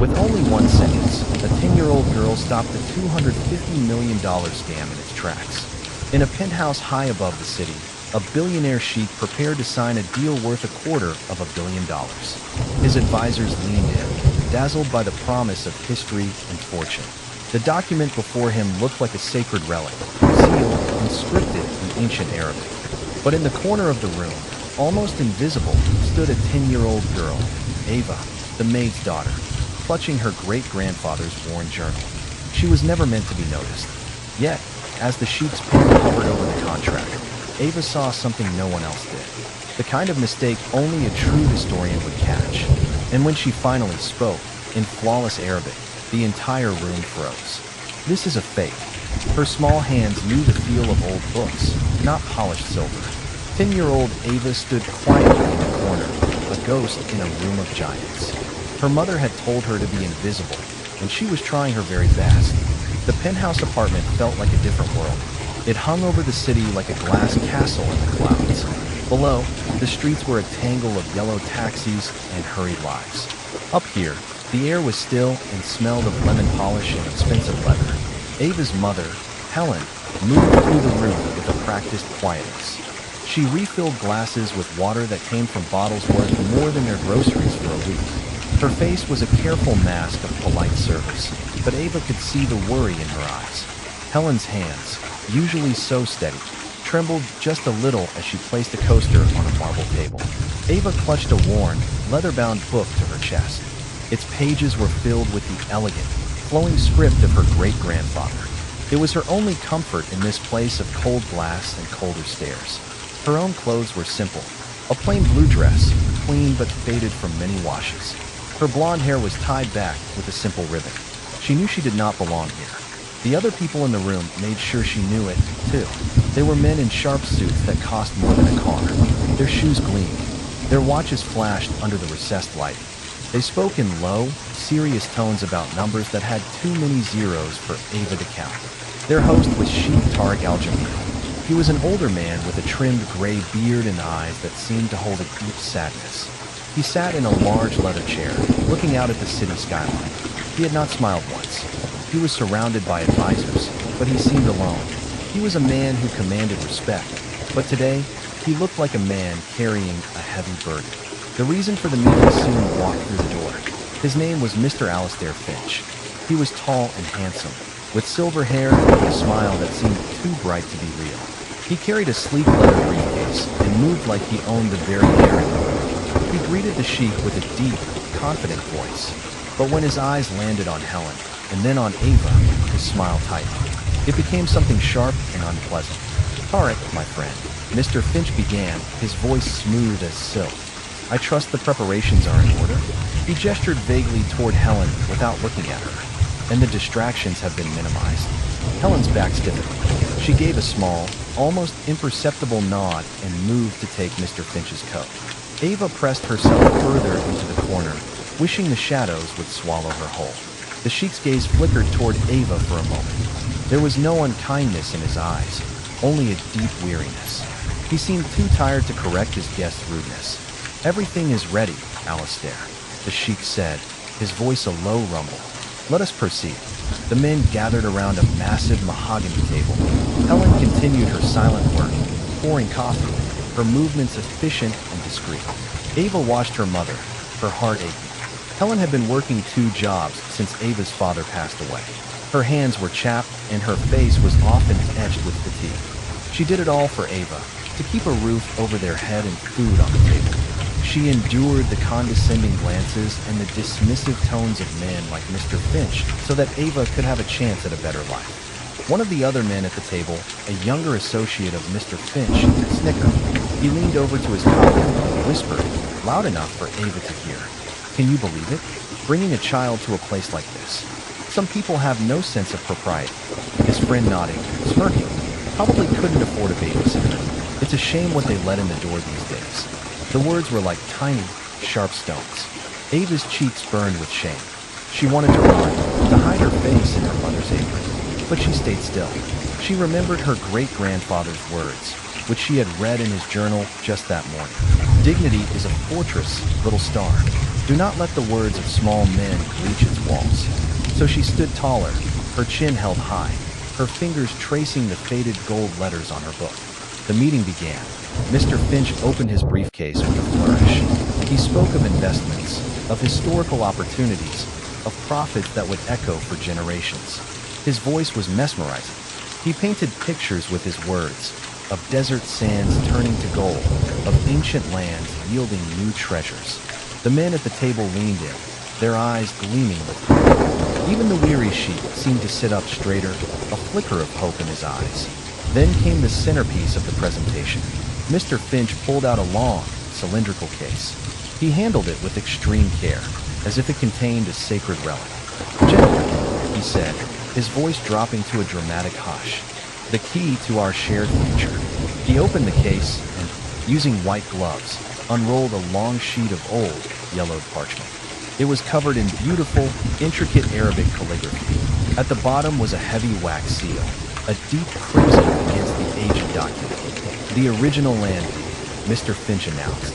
With only one sentence, a 10-year-old girl stopped a $250 million scam in its tracks. In a penthouse high above the city, a billionaire sheikh prepared to sign a deal worth $250 million. His advisors leaned in, dazzled by the promise of history and fortune. The document before him looked like a sacred relic, sealed and scripted in ancient Arabic. But in the corner of the room, almost invisible, stood a 10-year-old girl, Ava, the maid's daughter, clutching her great-grandfather's worn journal. She was never meant to be noticed. Yet, as the sheikh's pen hovered over the contract, Ava saw something no one else did. The kind of mistake only a true historian would catch. And when she finally spoke, in flawless Arabic, the entire room froze. This is a fake. Her small hands knew the feel of old books, not polished silver. 10-year-old Ava stood quietly in the corner, a ghost in a room of giants. Her mother had told her to be invisible, and she was trying her very best. The penthouse apartment felt like a different world. It hung over the city like a glass castle in the clouds. Below, the streets were a tangle of yellow taxis and hurried lives. Up here, the air was still and smelled of lemon polish and expensive leather. Ava's mother, Helen, moved through the room with a practiced quietness. She refilled glasses with water that came from bottles worth more than their groceries for a week. Her face was a careful mask of polite service, but Ava could see the worry in her eyes. Helen's hands, usually so steady, trembled just a little as she placed a coaster on a marble table. Ava clutched a worn, leather-bound book to her chest. Its pages were filled with the elegant, flowing script of her great-grandfather. It was her only comfort in this place of cold glass and colder stairs. Her own clothes were simple, a plain blue dress, clean but faded from many washes. Her blonde hair was tied back with a simple ribbon. She knew she did not belong here. The other people in the room made sure she knew it, too. They were men in sharp suits that cost more than a car. Their shoes gleamed. Their watches flashed under the recessed lighting. They spoke in low, serious tones about numbers that had too many zeros for Ava to count. Their host was Sheikh Al-Jamil. He was an older man with a trimmed gray beard and eyes that seemed to hold a deep sadness. He sat in a large leather chair, looking out at the city skyline. He had not smiled once. He was surrounded by advisors, but he seemed alone. He was a man who commanded respect, but today, he looked like a man carrying a heavy burden. The reason for the meeting soon walked through the door. His name was Mr. Alistair Finch. He was tall and handsome, with silver hair and a smile that seemed too bright to be real. He carried a sleek leather briefcase and moved like he owned the very air in the room. He greeted the Sheikh with a deep, confident voice. But when his eyes landed on Helen, and then on Ava, his smile tightened. It became something sharp and unpleasant. "Tarek, my friend," Mr. Finch began, his voice smooth as silk. "I trust the preparations are in order?" He gestured vaguely toward Helen without looking at her, and the distractions have been minimized. Helen's back stiffened. She gave a small, almost imperceptible nod and moved to take Mr. Finch's coat. Ava pressed herself further into the corner, wishing the shadows would swallow her whole. The Sheikh's gaze flickered toward Ava for a moment. There was no unkindness in his eyes, only a deep weariness. He seemed too tired to correct his guest's rudeness. "Everything is ready, Alistair," the Sheikh said, his voice a low rumble. "Let us proceed." The men gathered around a massive mahogany table. Helen continued her silent work, pouring coffee, her movements efficient and discreet. Ava watched her mother, her heart aching. Helen had been working 2 jobs since Ava's father passed away. Her hands were chapped and her face was often etched with fatigue. She did it all for Ava, to keep a roof over their head and food on the table. She endured the condescending glances and the dismissive tones of men like Mr. Finch so that Ava could have a chance at a better life. One of the other men at the table, a younger associate of Mr. Finch, snickered. He leaned over to his colleague and whispered, loud enough for Ava to hear, "Can you believe it? Bringing a child to a place like this. Some people have no sense of propriety." His friend nodded, smirking. "Probably couldn't afford a babysitter. It's a shame what they let in the door these days." The words were like tiny, sharp stones. Ava's cheeks burned with shame. She wanted to run, to hide her face in her mother's apron. But she stayed still. She remembered her great-grandfather's words, which she had read in his journal just that morning. "Dignity is a fortress, little star. Do not let the words of small men reach its walls. So she stood taller, her chin held high, her fingers tracing the faded gold letters on her book. The meeting began. Mr. Finch opened his briefcase with a flourish. He spoke of investments, of historical opportunities, of profits that would echo for generations. His voice was mesmerizing. He painted pictures with his words, of desert sands turning to gold, of ancient lands yielding new treasures. The men at the table leaned in, their eyes gleaming with pride. Even the weary Sheikh seemed to sit up straighter, a flicker of hope in his eyes. Then came the centerpiece of the presentation. Mr. Finch pulled out a long, cylindrical case. He handled it with extreme care, as if it contained a sacred relic. "Gentlemen," he said, his voice dropping to a dramatic hush, "the key to our shared future." He opened the case and, using white gloves, unrolled a long sheet of old, yellowed parchment. It was covered in beautiful, intricate Arabic calligraphy. At the bottom was a heavy wax seal, a deep crimson against the aged document. "The original land deed," Mr. Finch announced,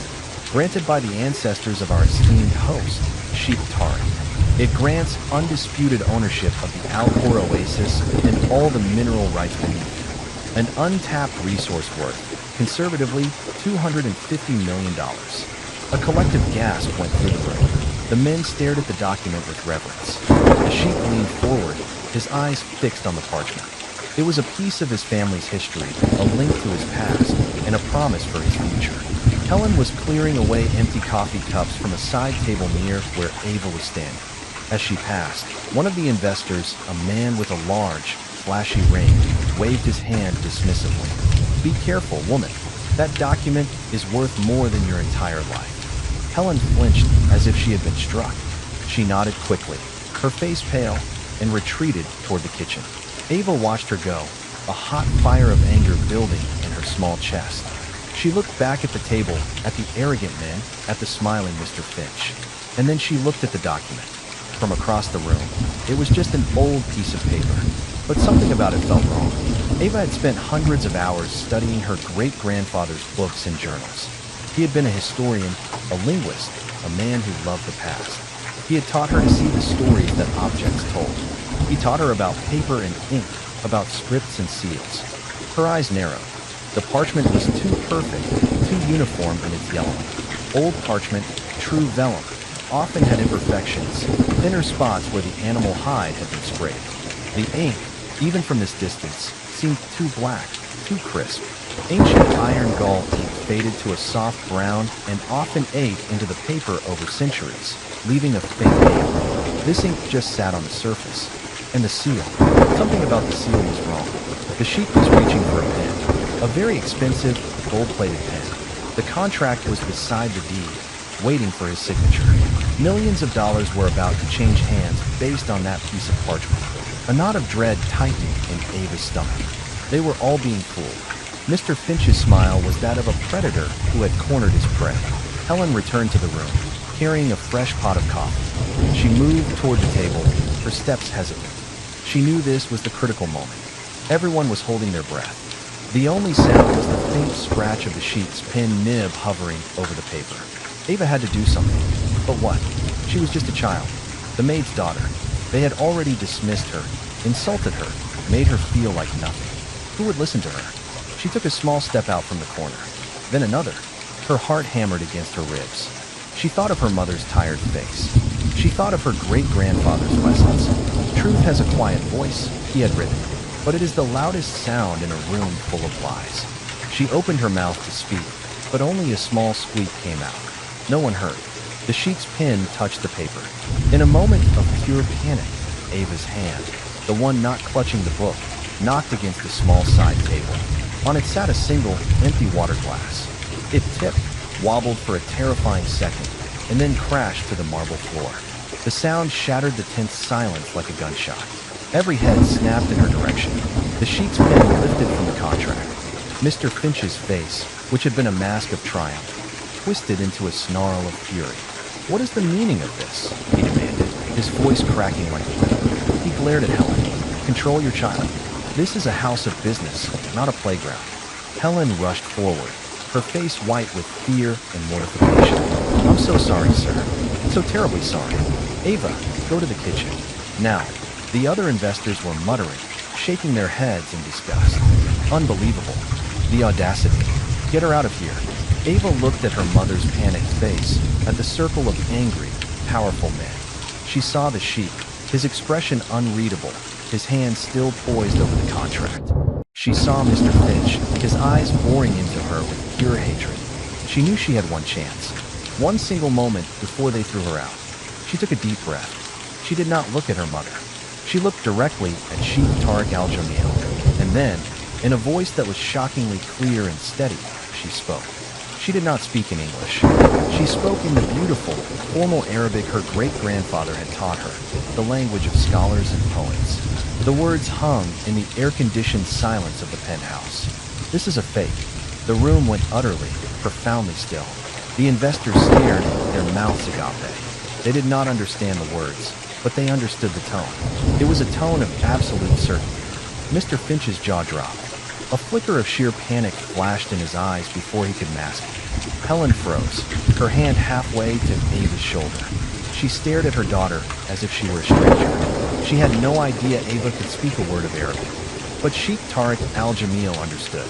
"granted by the ancestors of our esteemed host, Sheikh. It grants undisputed ownership of the Al-Khor Oasis and all the mineral rights beneath it. An untapped resource worth, conservatively, $250 million. A collective gasp went through the room. The men stared at the document with reverence. The Sheikh leaned forward, his eyes fixed on the parchment. It was a piece of his family's history, a link to his past, and a promise for his future. Helen was clearing away empty coffee cups from a side table near where Ava was standing. As she passed, one of the investors, a man with a large, flashy ring, waved his hand dismissively. "Be careful, woman. That document is worth more than your entire life." Helen flinched as if she had been struck. She nodded quickly, her face pale, and retreated toward the kitchen. Ava watched her go, a hot fire of anger building in her small chest. She looked back at the table, at the arrogant men, at the smiling Mr. Finch. And then she looked at the document. From across the room, it was just an old piece of paper. But something about it felt wrong. Ava had spent hundreds of hours studying her great-grandfather's books and journals. He had been a historian, a linguist, a man who loved the past. He had taught her to see the stories that objects told. He taught her about paper and ink, about scripts and seals. Her eyes narrowed. The parchment was too perfect, too uniform in its yellowing. Old parchment, true vellum, often had imperfections, thinner spots where the animal hide had been sprayed. The ink, even from this distance, seemed too black, too crisp. Ancient iron gall ink faded to a soft brown and often ate into the paper over centuries, leaving a faint name. This ink just sat on the surface. And the seal. Something about the seal was wrong. The Sheikh was reaching for a pen. A very expensive, gold-plated pen. The contract was beside the deed, waiting for his signature. Millions of dollars were about to change hands based on that piece of parchment. A knot of dread tightened in Ava's stomach. They were all being fooled. Mr. Finch's smile was that of a predator who had cornered his prey. Helen returned to the room, carrying a fresh pot of coffee. She moved toward the table, her steps hesitant. She knew this was the critical moment. Everyone was holding their breath. The only sound was the faint scratch of the Sheikh's pen nib hovering over the paper. Ava had to do something. But what? She was just a child. The maid's daughter. They had already dismissed her, insulted her, made her feel like nothing. Who would listen to her? She took a small step out from the corner. Then another. Her heart hammered against her ribs. She thought of her mother's tired face. She thought of her great-grandfather's lessons. "Truth has a quiet voice," he had written, "but it is the loudest sound in a room full of lies." She opened her mouth to speak, but only a small squeak came out. No one heard. The Sheikh's pen touched the paper. In a moment of pure panic, Ava's hand, the one not clutching the book, knocked against the small side table. On it sat a single, empty water glass. It tipped, wobbled for a terrifying second, and then crashed to the marble floor. The sound shattered the tense silence like a gunshot. Every head snapped in her direction. The Sheikh's pen lifted from the contract. Mr. Finch's face, which had been a mask of triumph, twisted into a snarl of fury. "What is the meaning of this?" he demanded, his voice cracking like a whip. He glared at Helen. "Control your child. This is a house of business, not a playground." Helen rushed forward, her face white with fear and mortification. "I'm so sorry, sir." So terribly sorry. Ava, go to the kitchen. Now. The other investors were muttering, shaking their heads in disgust. Unbelievable. The audacity. Get her out of here. Ava looked at her mother's panicked face, at the circle of angry, powerful men. She saw the Sheikh, his expression unreadable, his hands still poised over the contract. She saw Mr. Finch, his eyes boring into her with pure hatred. She knew she had one chance. One single moment before they threw her out. She took a deep breath. She did not look at her mother. She looked directly at Sheikh Tariq Al-Jamil, and then, in a voice that was shockingly clear and steady, she spoke. She did not speak in English. She spoke in the beautiful, formal Arabic her great-grandfather had taught her, the language of scholars and poets. The words hung in the air-conditioned silence of the penthouse. This is a fake. The room went utterly, profoundly still. The investors stared, their mouths agape. They did not understand the words, but they understood the tone. It was a tone of absolute certainty. Mr. Finch's jaw dropped. A flicker of sheer panic flashed in his eyes before he could mask it. Helen froze, her hand halfway to Ava's shoulder. She stared at her daughter as if she were a stranger. She had no idea Ava could speak a word of Arabic. But Sheikh Tariq Al-Jamil understood.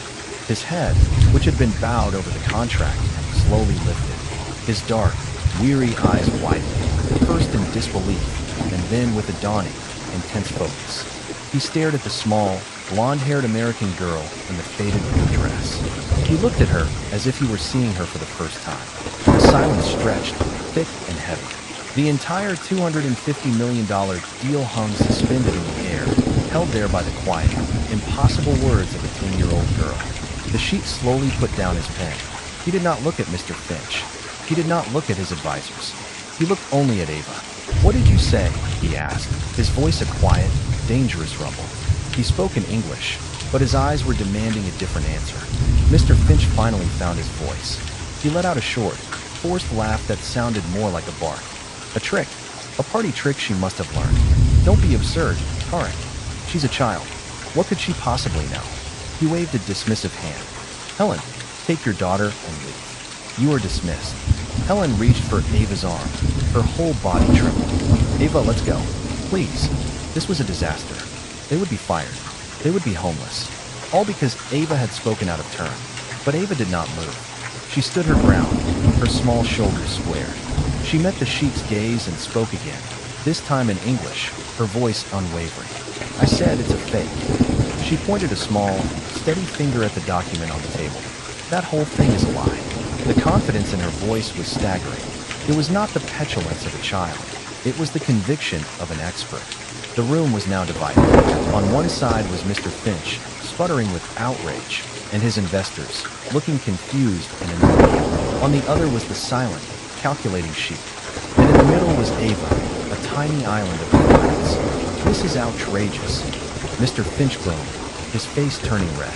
His head, which had been bowed over the contract, slowly lifted. His dark, weary eyes widened, first in disbelief, and then with a dawning, intense focus. He stared at the small, blonde-haired American girl in the faded blue dress. He looked at her as if he were seeing her for the first time. The silence stretched, thick and heavy. The entire $250 million deal hung suspended in the air, held there by the quiet, impossible words of a 10-year-old girl. The Sheikh slowly put down his pen. He did not look at Mr. Finch. He did not look at his advisors. He looked only at Ava. "What did you say?" he asked, his voice a quiet, dangerous rumble. He spoke in English, but his eyes were demanding a different answer. Mr. Finch finally found his voice. He let out a short, forced laugh that sounded more like a bark. A trick. A party trick she must have learned. "Don't be absurd, Tariq. She's a child. What could she possibly know?" He waved a dismissive hand. "Helen, take your daughter and leave. You are dismissed." Helen reached for Ava's arm. Her whole body trembled. "Ava, let's go. Please." This was a disaster. They would be fired. They would be homeless. All because Ava had spoken out of turn. But Ava did not move. She stood her ground, her small shoulders squared. She met the Sheikh's gaze and spoke again, this time in English, her voice unwavering. "I said it's a fake." She pointed a small, steady finger at the document on the table. "That whole thing is a lie." The confidence in her voice was staggering. It was not the petulance of a child. It was the conviction of an expert. The room was now divided. On one side was Mr. Finch, sputtering with outrage, and his investors, looking confused and annoyed. On the other was the silent, calculating Sheikh. And in the middle was Ava, a tiny island of defiance. "This is outrageous." Mr. Finch groaned, his face turning red.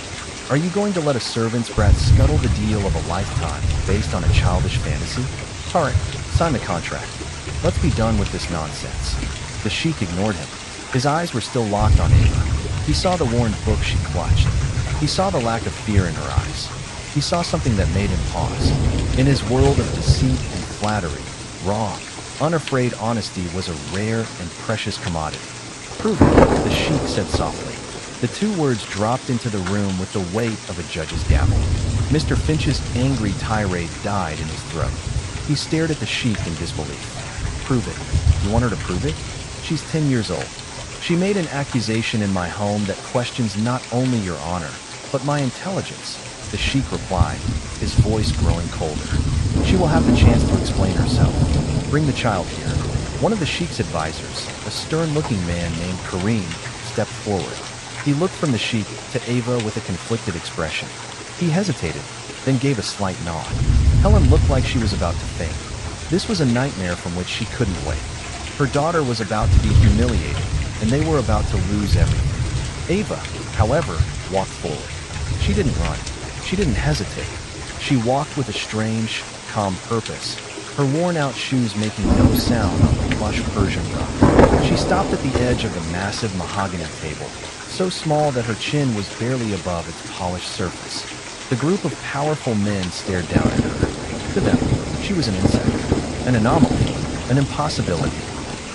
"Are you going to let a servant's brat scuttle the deal of a lifetime based on a childish fantasy? Tariq, sign the contract. Let's be done with this nonsense." The Sheikh ignored him. His eyes were still locked on Ava. He saw the worn book she clutched. He saw the lack of fear in her eyes. He saw something that made him pause. In his world of deceit and flattery, raw, unafraid honesty was a rare and precious commodity. "Prove it," the Sheikh said softly. The two words dropped into the room with the weight of a judge's gavel. Mr. Finch's angry tirade died in his throat. He stared at the Sheikh in disbelief. "Prove it? You want her to prove it? She's 10 years old. She made an accusation in my home that questions not only your honor, but my intelligence," the Sheikh replied, his voice growing colder. "She will have the chance to explain herself. Bring the child here." One of the Sheikh's advisors, a stern-looking man named Kareem, stepped forward. He looked from the Sheikh to Ava with a conflicted expression. He hesitated, then gave a slight nod. Helen looked like she was about to faint. This was a nightmare from which she couldn't wake. Her daughter was about to be humiliated, and they were about to lose everything. Ava, however, walked forward. She didn't run. She didn't hesitate. She walked with a strange, calm purpose, her worn-out shoes making no sound on the plush Persian rug. She stopped at the edge of the massive mahogany table, so small that her chin was barely above its polished surface. The group of powerful men stared down at her. To them, she was an insect, an anomaly, An impossibility.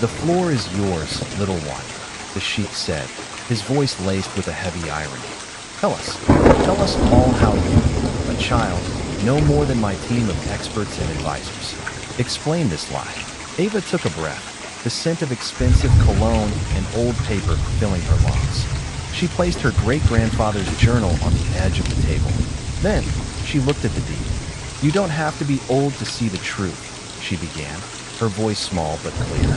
The floor is yours, little one, the Sheikh said, his voice laced with a heavy irony. Tell us all how you, a child, no more than my team of experts and advisors. Explain this lie. Ava took a breath, the scent of expensive cologne and old paper filling her lungs. She placed her great-grandfather's journal on the edge of the table. Then, she looked at the deed. You don't have to be old to see the truth, she began, her voice small but clear.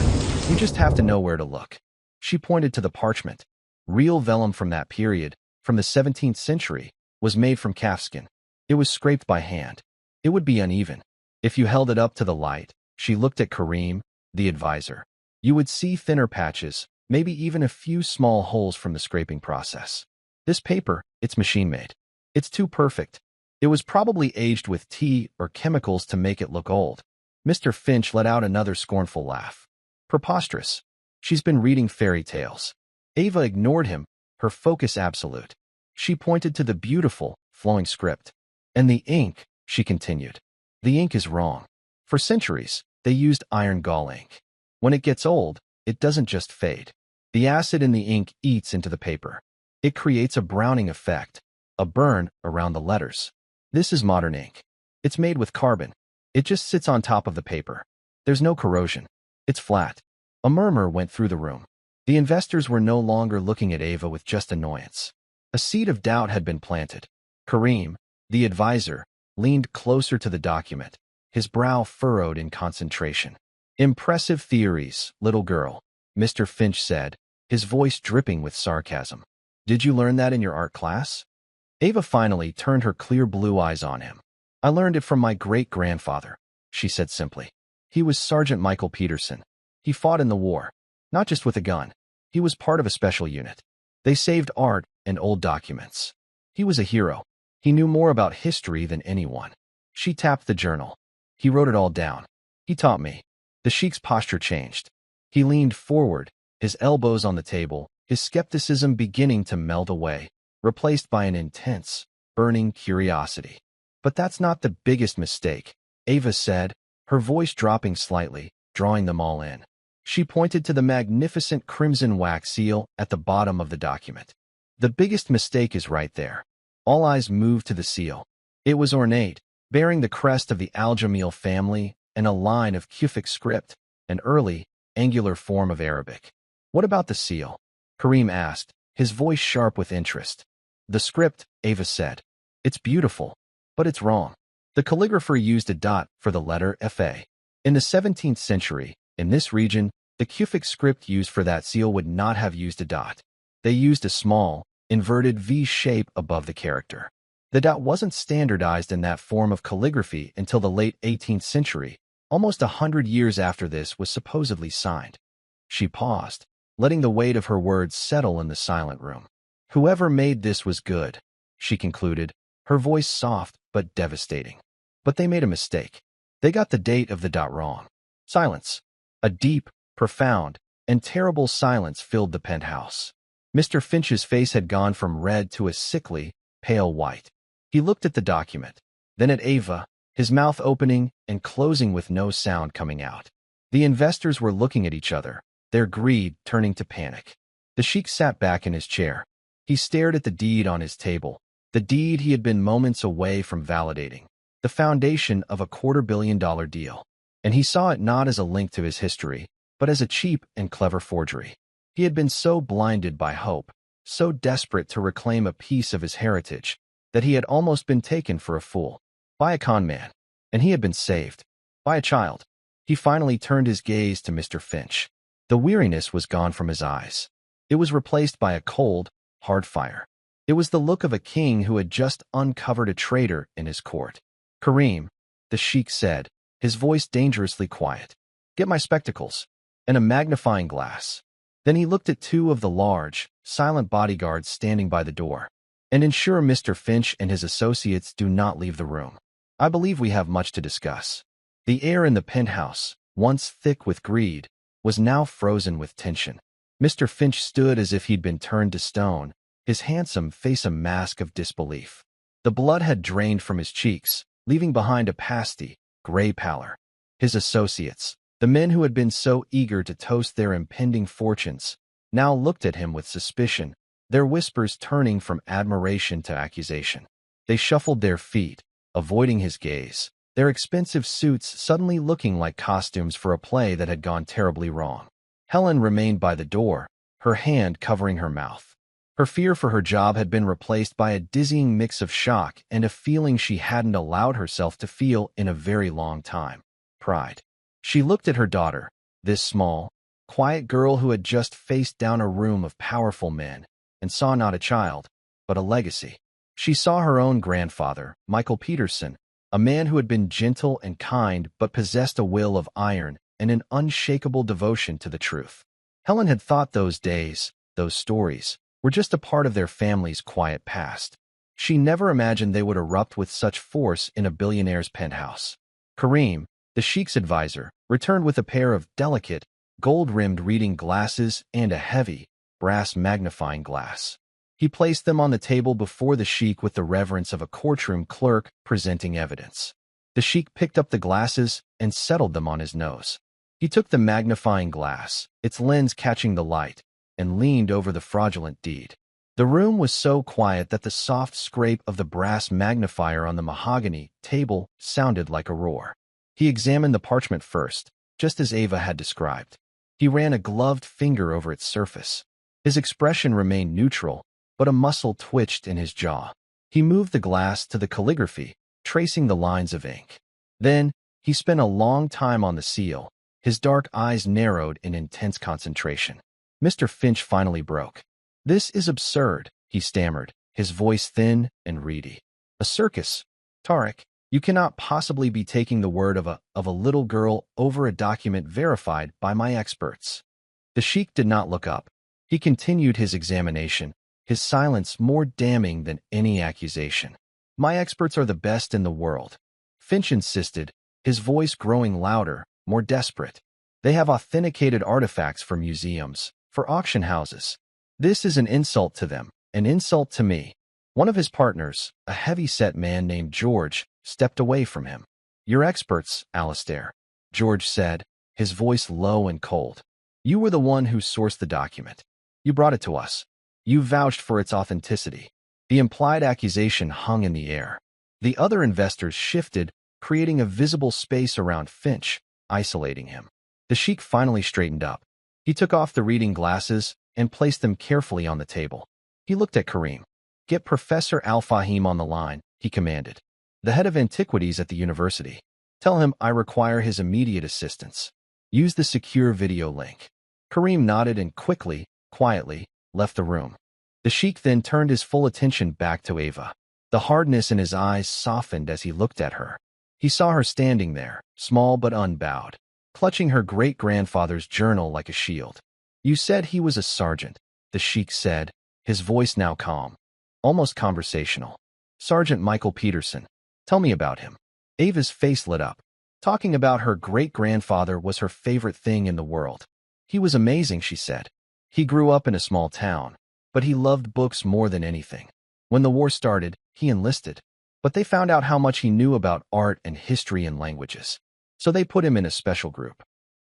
You just have to know where to look. She pointed to the parchment. Real vellum from that period, from the 17th century, was made from calfskin. It was scraped by hand. It would be uneven. If you held it up to the light, she looked at Kareem, the advisor. You would see thinner patches, maybe even a few small holes from the scraping process. This paper, it's machine-made. It's too perfect. It was probably aged with tea or chemicals to make it look old. Mr. Finch let out another scornful laugh. Preposterous. She's been reading fairy tales. Ava ignored him, her focus absolute. She pointed to the beautiful, flowing script. And the ink, she continued. The ink is wrong. For centuries, they used iron gall ink. When it gets old, it doesn't just fade. The acid in the ink eats into the paper. It creates a browning effect, a burn around the letters. This is modern ink. It's made with carbon. It just sits on top of the paper. There's no corrosion. It's flat. A murmur went through the room. The investors were no longer looking at Ava with just annoyance. A seed of doubt had been planted. Kareem, the advisor, leaned closer to the document, his brow furrowed in concentration. Impressive theories, little girl, Mr. Finch said, his voice dripping with sarcasm. Did you learn that in your art class? Ava finally turned her clear blue eyes on him. I learned it from my great-grandfather, she said simply. He was Sergeant Michael Peterson. He fought in the war, not just with a gun. He was part of a special unit. They saved art and old documents. He was a hero. He knew more about history than anyone. She tapped the journal. He wrote it all down. He taught me. The Sheikh's posture changed. He leaned forward, his elbows on the table, his skepticism beginning to melt away, replaced by an intense, burning curiosity. But that's not the biggest mistake, Ava said, her voice dropping slightly, drawing them all in. She pointed to the magnificent crimson wax seal at the bottom of the document. The biggest mistake is right there. All eyes moved to the seal. It was ornate, bearing the crest of the Al-Jamil family and a line of Kufic script, an early, angular form of Arabic. What about the seal? Kareem asked, his voice sharp with interest. The script, Ava said. It's beautiful, but it's wrong. The calligrapher used a dot for the letter Fa. In the 17th century, in this region, the Kufic script used for that seal would not have used a dot. They used a small, inverted V shape above the character. The dot wasn't standardized in that form of calligraphy until the late 18th century, almost 100 years after this was supposedly signed. She paused, letting the weight of her words settle in the silent room. Whoever made this was good, she concluded, her voice soft but devastating. But they made a mistake. They got the date of the dot wrong. Silence. A deep, profound, and terrible silence filled the penthouse. Mr. Finch's face had gone from red to a sickly, pale white. He looked at the document, then at Ava, his mouth opening and closing with no sound coming out. The investors were looking at each other, their greed turning to panic. The Sheikh sat back in his chair. He stared at the deed on his table, the deed he had been moments away from validating, the foundation of a $250 million deal. And he saw it not as a link to his history, but as a cheap and clever forgery. He had been so blinded by hope, so desperate to reclaim a piece of his heritage, that he had almost been taken for a fool, by a con man, and he had been saved, by a child. He finally turned his gaze to Mr. Finch. The weariness was gone from his eyes. It was replaced by a cold, hard fire. It was the look of a king who had just uncovered a traitor in his court. Kareem, the Sheikh said, his voice dangerously quiet. Get my spectacles, and a magnifying glass. Then he looked at two of the large, silent bodyguards standing by the door. And ensure Mr. Finch and his associates do not leave the room. I believe we have much to discuss. The air in the penthouse, once thick with greed, was now frozen with tension. Mr. Finch stood as if he'd been turned to stone, his handsome face a mask of disbelief. The blood had drained from his cheeks, leaving behind a pasty, gray pallor. His associates, The men who had been so eager to toast their impending fortunes now looked at him with suspicion, their whispers turning from admiration to accusation. They shuffled their feet, avoiding his gaze, their expensive suits suddenly looking like costumes for a play that had gone terribly wrong. Helen remained by the door, her hand covering her mouth. Her fear for her job had been replaced by a dizzying mix of shock and a feeling she hadn't allowed herself to feel in a very long time: pride. She looked at her daughter, this small, quiet girl who had just faced down a room of powerful men, and saw not a child, but a legacy. She saw her own grandfather, Michael Peterson, a man who had been gentle and kind but possessed a will of iron and an unshakable devotion to the truth. Helen had thought those days, those stories, were just a part of their family's quiet past. She never imagined they would erupt with such force in a billionaire's penthouse. Kareem, the Sheikh's advisor, returned with a pair of delicate, gold-rimmed reading glasses and a heavy, brass magnifying glass. He placed them on the table before the Sheikh with the reverence of a courtroom clerk presenting evidence. The Sheikh picked up the glasses and settled them on his nose. He took the magnifying glass, its lens catching the light, and leaned over the fraudulent deed. The room was so quiet that the soft scrape of the brass magnifier on the mahogany table sounded like a roar. He examined the parchment first, just as Ava had described. He ran a gloved finger over its surface. His expression remained neutral, but a muscle twitched in his jaw. He moved the glass to the calligraphy, tracing the lines of ink. Then, he spent a long time on the seal, his dark eyes narrowed in intense concentration. Mr. Finch finally broke. "This is absurd," he stammered, his voice thin and reedy. "A circus, Tarek. You cannot possibly be taking the word of a little girl over a document verified by my experts." The Sheikh did not look up. He continued his examination, his silence more damning than any accusation. "My experts are the best in the world," Finch insisted, his voice growing louder, more desperate. "They have authenticated artifacts for museums, for auction houses. This is an insult to them, an insult to me." One of his partners, a heavy-set man named George, stepped away from him. "Your experts, Alistair," George said, his voice low and cold. "You were the one who sourced the document. You brought it to us. You vouched for its authenticity." The implied accusation hung in the air. The other investors shifted, creating a visible space around Finch, isolating him. The Sheikh finally straightened up. He took off the reading glasses and placed them carefully on the table. He looked at Kareem. "Get Professor Al-Fahim on the line," he commanded. "The head of antiquities at the university. Tell him I require his immediate assistance. Use the secure video link." Kareem nodded and quietly, left the room. The Sheikh then turned his full attention back to Ava. The hardness in his eyes softened as he looked at her. He saw her standing there, small but unbowed, clutching her great-grandfather's journal like a shield. "You said he was a sergeant," the Sheikh said, his voice now calm, almost conversational. "Sergeant Michael Peterson. Tell me about him." Ava's face lit up. Talking about her great-grandfather was her favorite thing in the world. "He was amazing," she said. "He grew up in a small town, but he loved books more than anything. When the war started, he enlisted. But they found out how much he knew about art and history and languages. So they put him in a special group.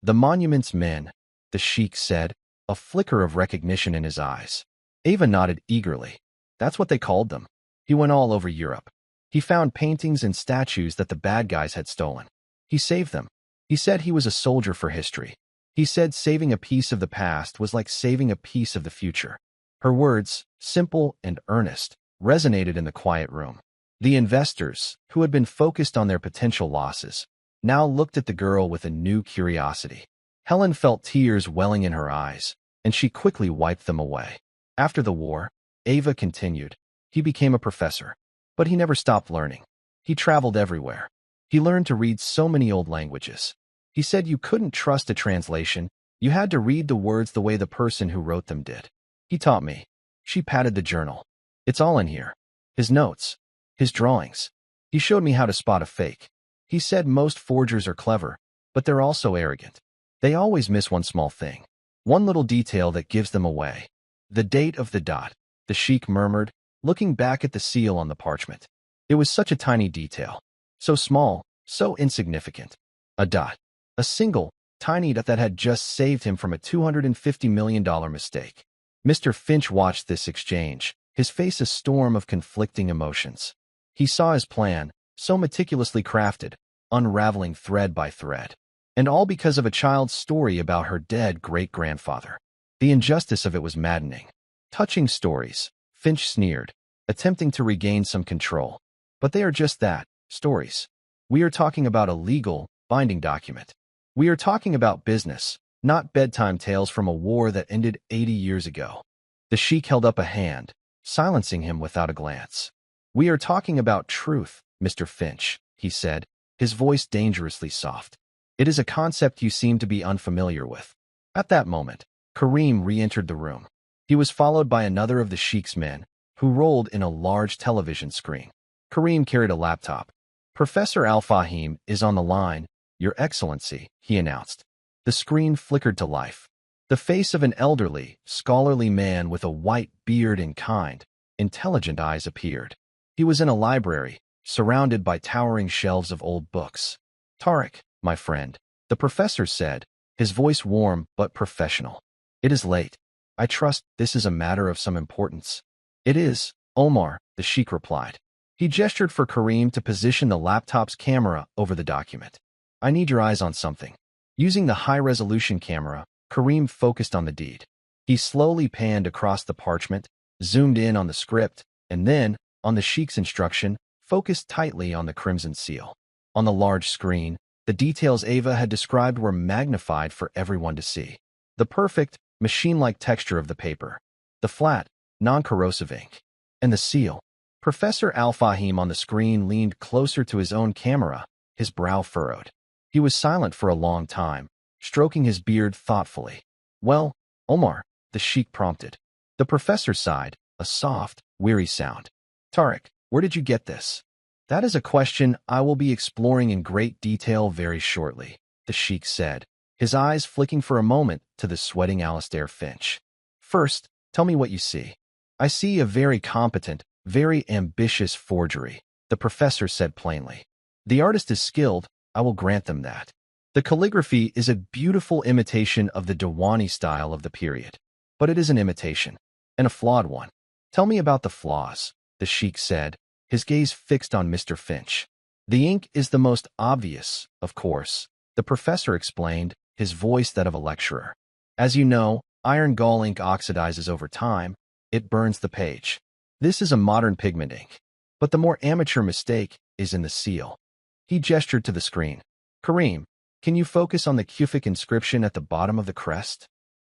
The Monuments Men," the Sheikh said, a flicker of recognition in his eyes. Ava nodded eagerly. "That's what they called them. He went all over Europe. He found paintings and statues that the bad guys had stolen. He saved them. He said he was a soldier for history. He said saving a piece of the past was like saving a piece of the future." Her words, simple and earnest, resonated in the quiet room. The investors, who had been focused on their potential losses, now looked at the girl with a new curiosity. Helen felt tears welling in her eyes, and she quickly wiped them away. After the war, Ava continued, he became a professor. But he never stopped learning. He traveled everywhere. He learned to read so many old languages. He said you couldn't trust a translation. You had to read the words the way the person who wrote them did. He taught me. She patted the journal. "It's all in here. His notes. His drawings. He showed me how to spot a fake. He said most forgers are clever, but they're also arrogant. They always miss one small thing. One little detail that gives them away. The date of the dot," the Sheikh murmured, looking back at the seal on the parchment. It was such a tiny detail. So small, so insignificant. A dot. A single, tiny that had just saved him from a $250 million mistake. Mr. Finch watched this exchange, his face a storm of conflicting emotions. He saw his plan, so meticulously crafted, unraveling thread by thread. And all because of a child's story about her dead great-grandfather. The injustice of it was maddening. Touching stories, Finch sneered, attempting to regain some control. But they are just that, stories. We are talking about a legal, binding document. We are talking about business, not bedtime tales from a war that ended 80 years ago. The Sheikh held up a hand, silencing him without a glance. We are talking about truth, Mr. Finch, he said, his voice dangerously soft. It is a concept you seem to be unfamiliar with. At that moment, Kareem re-entered the room. He was followed by another of the Sheikh's men, who rolled in a large television screen. Kareem carried a laptop. Professor Al-Fahim is on the line, Your Excellency, he announced. The screen flickered to life. The face of an elderly, scholarly man with a white beard and kind, intelligent eyes appeared. He was in a library, surrounded by towering shelves of old books. Tariq, my friend, the professor said, his voice warm but professional. It is late. I trust this is a matter of some importance. It is, Omar, the Sheikh replied. He gestured for Kareem to position the laptop's camera over the document. I need your eyes on something. Using the high-resolution camera, Kareem focused on the deed. He slowly panned across the parchment, zoomed in on the script, and then, on the Sheikh's instruction, focused tightly on the crimson seal. On the large screen, the details Ava had described were magnified for everyone to see. The perfect, machine-like texture of the paper, the flat, non-corrosive ink, and the seal. Professor Al-Fahim on the screen leaned closer to his own camera, his brow furrowed. He was silent for a long time, stroking his beard thoughtfully. Well, Omar, the Sheikh prompted. The professor sighed, a soft, weary sound. Tariq, where did you get this? That is a question I will be exploring in great detail very shortly, the Sheikh said, his eyes flicking for a moment to the sweating Alistair Finch. First, tell me what you see. I see a very competent, very ambitious forgery, the professor said plainly. The artist is skilled, I will grant them that. The calligraphy is a beautiful imitation of the Diwani style of the period. But it is an imitation, and a flawed one. Tell me about the flaws, the Sheikh said, his gaze fixed on Mr. Finch. The ink is the most obvious, of course, the professor explained, his voice that of a lecturer. As you know, iron gall ink oxidizes over time, it burns the page. This is a modern pigment ink. But the more amateur mistake is in the seal. He gestured to the screen. Kareem, can you focus on the Kufic inscription at the bottom of the crest?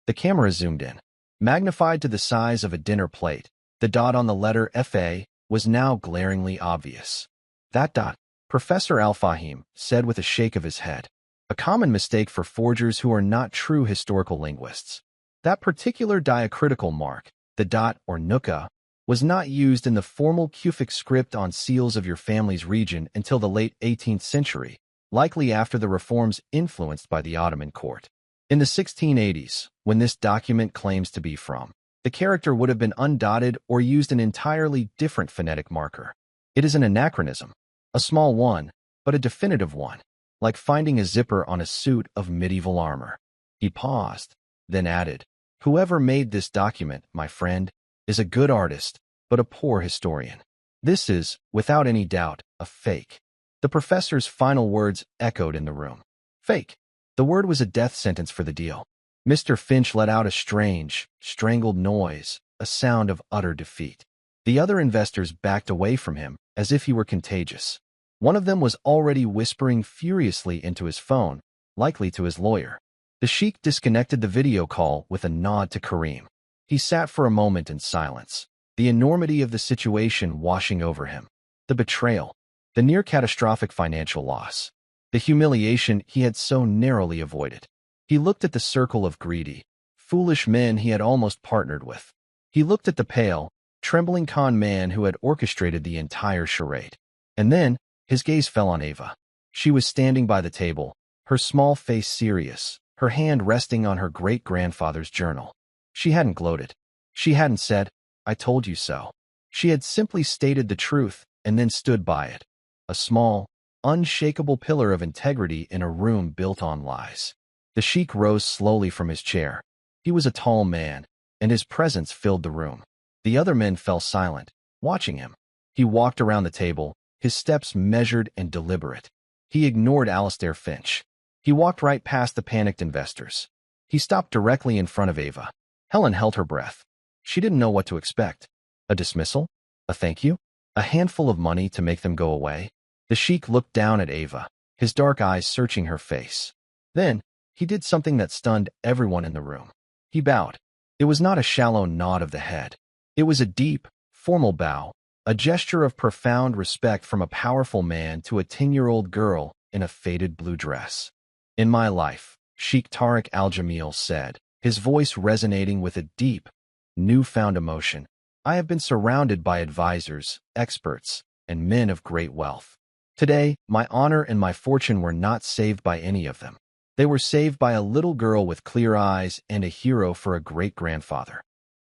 The camera zoomed in. Magnified to the size of a dinner plate, the dot on the letter FA was now glaringly obvious. That dot, Professor Al-Fahim said with a shake of his head. A common mistake for forgers who are not true historical linguists. That particular diacritical mark, the dot or nuka, was not used in the formal Kufic script on seals of your family's region until the late 18th century, likely after the reforms influenced by the Ottoman court. In the 1680s, when this document claims to be from, the character would have been undotted or used an entirely different phonetic marker. It is an anachronism, a small one, but a definitive one, like finding a zipper on a suit of medieval armor. He paused, then added, Whoever made this document, my friend, is a good artist, but a poor historian. This is, without any doubt, a fake. The professor's final words echoed in the room. Fake. The word was a death sentence for the deal. Mr. Finch let out a strange, strangled noise, a sound of utter defeat. The other investors backed away from him, as if he were contagious. One of them was already whispering furiously into his phone, likely to his lawyer. The Sheikh disconnected the video call with a nod to Kareem. He sat for a moment in silence, the enormity of the situation washing over him. The betrayal, the near-catastrophic financial loss, the humiliation he had so narrowly avoided. He looked at the circle of greedy, foolish men he had almost partnered with. He looked at the pale, trembling con man who had orchestrated the entire charade. And then, his gaze fell on Ava. She was standing by the table, her small face serious, her hand resting on her great-grandfather's journal. She hadn't gloated. She hadn't said, I told you so. She had simply stated the truth and then stood by it. A small, unshakable pillar of integrity in a room built on lies. The Sheikh rose slowly from his chair. He was a tall man, and his presence filled the room. The other men fell silent, watching him. He walked around the table, his steps measured and deliberate. He ignored Alistair Finch. He walked right past the panicked investors. He stopped directly in front of Ava. Helen held her breath. She didn't know what to expect. A dismissal? A thank you? A handful of money to make them go away? The Sheikh looked down at Ava, his dark eyes searching her face. Then, he did something that stunned everyone in the room. He bowed. It was not a shallow nod of the head. It was a deep, formal bow, a gesture of profound respect from a powerful man to a 10-year-old girl in a faded blue dress. In my life, Sheikh Tariq Al-Jamil said, his voice resonating with a deep, newfound emotion, I have been surrounded by advisors, experts, and men of great wealth. Today, my honor and my fortune were not saved by any of them. They were saved by a little girl with clear eyes and a hero for a great-grandfather.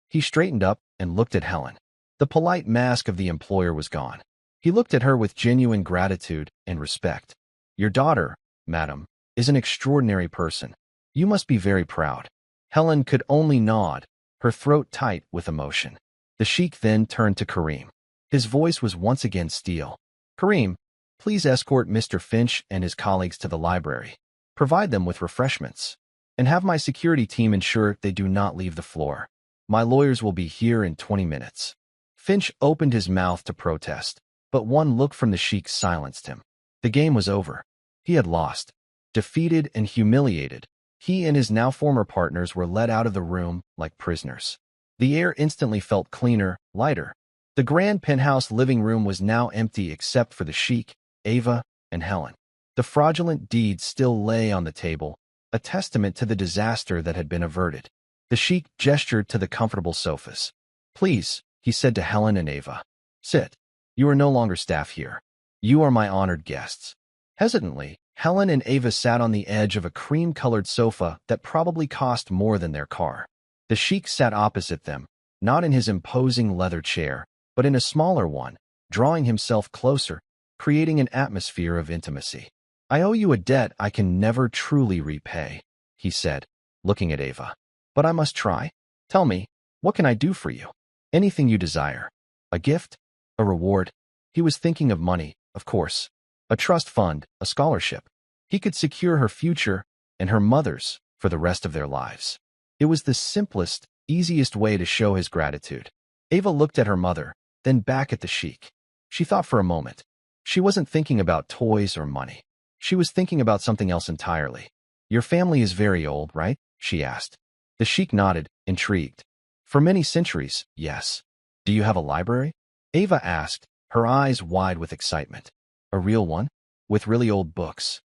He straightened up and looked at Helen. The polite mask of the employer was gone. He looked at her with genuine gratitude and respect. Your daughter, madam, is an extraordinary person. You must be very proud. Helen could only nod, her throat tight with emotion. The Sheikh then turned to Kareem. His voice was once again steel. Kareem, please escort Mr. Finch and his colleagues to the library. Provide them with refreshments. And have my security team ensure they do not leave the floor. My lawyers will be here in 20 minutes. Finch opened his mouth to protest, but one look from the Sheikh silenced him. The game was over. He had lost. Defeated and humiliated, he and his now former partners were led out of the room like prisoners. The air instantly felt cleaner, lighter. The grand penthouse living room was now empty except for the Sheikh, Ava, and Helen. The fraudulent deed still lay on the table, a testament to the disaster that had been averted. The Sheikh gestured to the comfortable sofas. Please, he said to Helen and Ava. Sit. You are no longer staff here. You are my honored guests. Hesitantly, Helen and Ava sat on the edge of a cream-colored sofa that probably cost more than their car. The Sheikh sat opposite them, not in his imposing leather chair, but in a smaller one, drawing himself closer, creating an atmosphere of intimacy. I owe you a debt I can never truly repay, he said, looking at Ava. But I must try. Tell me, what can I do for you? Anything you desire. A gift? A reward? He was thinking of money, of course. A trust fund, a scholarship. He could secure her future and her mother's for the rest of their lives. It was the simplest, easiest way to show his gratitude. Ava looked at her mother, then back at the Sheikh. She thought for a moment. She wasn't thinking about toys or money. She was thinking about something else entirely. Your family is very old, right? She asked. The Sheikh nodded, intrigued. For many centuries, yes. Do you have a library? Ava asked, her eyes wide with excitement. A real one? With really old books?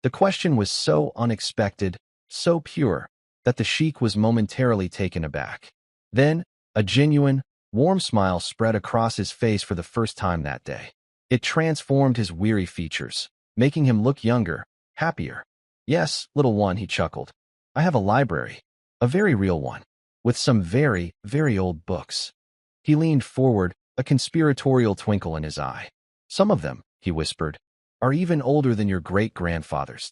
The question was so unexpected, so pure, that the Sheikh was momentarily taken aback. Then, a genuine, warm smile spread across his face for the first time that day. It transformed his weary features, making him look younger, happier. Yes, little one, he chuckled. I have a library, a very real one, with some very, very old books. He leaned forward, a conspiratorial twinkle in his eye. Some of them, he whispered, are even older than your great-grandfather's.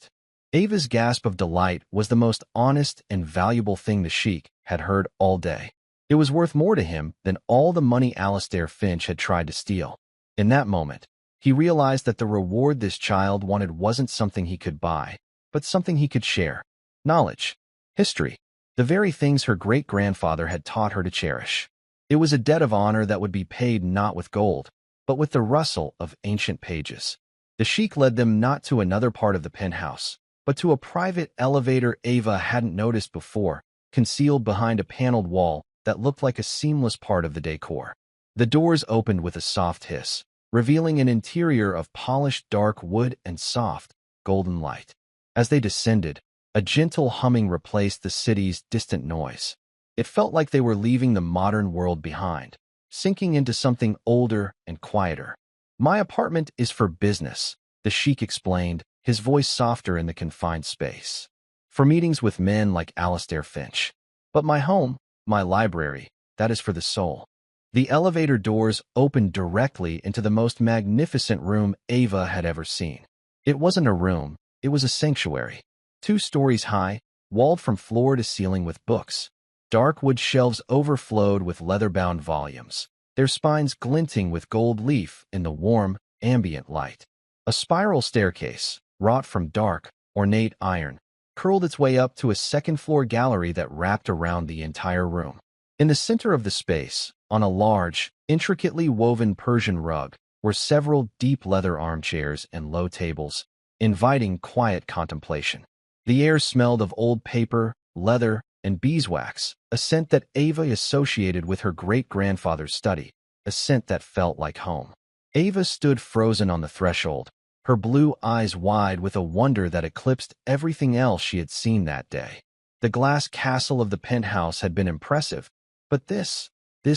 Ava's gasp of delight was the most honest and valuable thing the Sheikh had heard all day. It was worth more to him than all the money Alistair Finch had tried to steal. In that moment, he realized that the reward this child wanted wasn't something he could buy, but something he could share. Knowledge. History. The very things her great-grandfather had taught her to cherish. It was a debt of honor that would be paid not with gold, but with the rustle of ancient pages. The Sheikh led them not to another part of the penthouse, but to a private elevator Ava hadn't noticed before, concealed behind a paneled wall that looked like a seamless part of the decor. The doors opened with a soft hiss, revealing an interior of polished dark wood and soft, golden light. As they descended, a gentle humming replaced the city's distant noise. It felt like they were leaving the modern world behind, sinking into something older and quieter. My apartment is for business, the Sheikh explained, his voice softer in the confined space. For meetings with men like Alistair Finch. But my home, my library, that is for the soul. The elevator doors opened directly into the most magnificent room Ava had ever seen. It wasn't a room, it was a sanctuary. 2 stories high, walled from floor to ceiling with books. Dark wood shelves overflowed with leather-bound volumes, their spines glinting with gold leaf in the warm, ambient light. A spiral staircase, wrought from dark, ornate iron, curled its way up to a second-floor gallery that wrapped around the entire room. In the center of the space, on a large, intricately woven Persian rug, were several deep leather armchairs and low tables, inviting quiet contemplation. The air smelled of old paper, leather, and beeswax, a scent that Ava associated with her great-grandfather's study, a scent that felt like home. Ava stood frozen on the threshold, her blue eyes wide with a wonder that eclipsed everything else she had seen that day. The glass castle of the penthouse had been impressive, but this